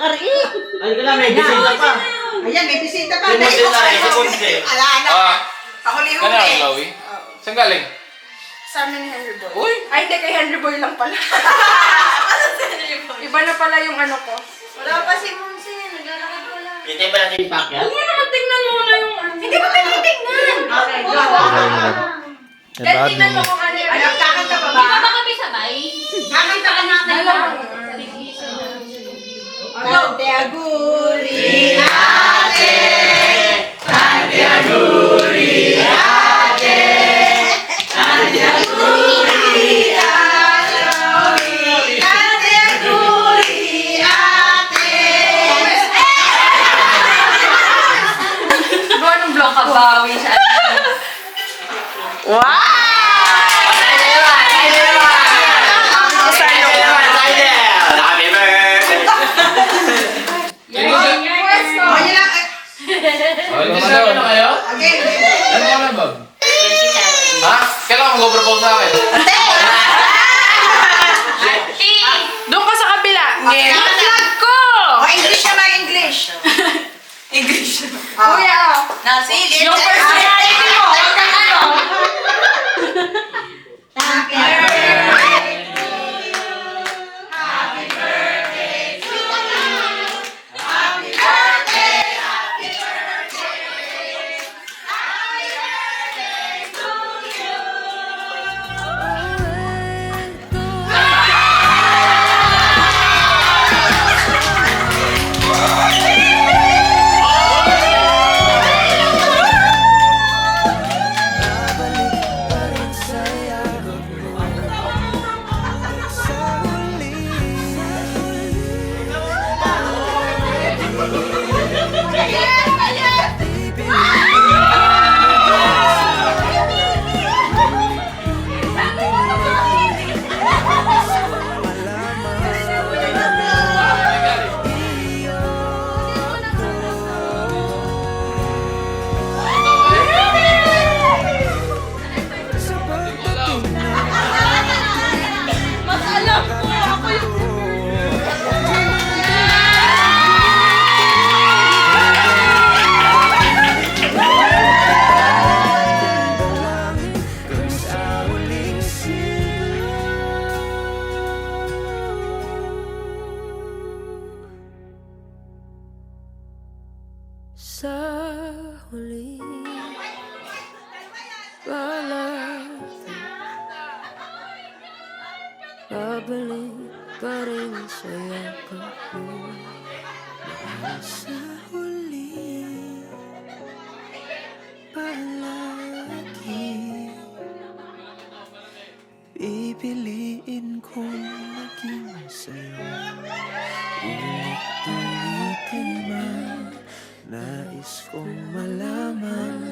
Ari. Ay ka lang, may bisita pa. Ayan, may bisita pa. Simunsin na rin, simunsin. Ala na. Kahuli-huli. Kaya Chloe? Saan galing? Sa amin ni Henry Boy. Uy! Ay, hindi, kay Henry Boy lang pala. Iba na pala yung ano ko. Wala pa si Monsin, naglalakad ko lang. Hintay ba natin yung packet? Huwag mo naman tingnan muna yung ano. Hindi ko tinitignan! Okay, go. Then tingnan mo kung ano yung... Ano, kakanta pa ba? Di ba ba kami sabay? Kakanta ka na. Ate Aguri, ate. Ate Aguri, ate. Ate Aguri, ate. Ate Aguri, ate. Doon ang block ka bawi siya. Wow! Happy birthday! Nag-disturb na kayo? Ano ka na, Bob? 27. Ha? Kailan ka mag-propose sa akin? Doon ka sa kabila. Vlog ko! English na English. English. Kuya, Nasilip. yung personality mo, huwag kang ano. Happy birthday to you. Happy birthday to you. Happy birthday, happy birthday. Happy birthday to you. Mas alam ko ako yung... Sa huli, palagi babalik pa rin sa yakap mo. Mahal sa huli, palagi pipiliin kong maging sa'yo. Ulit-ulitin man, nais kong malaman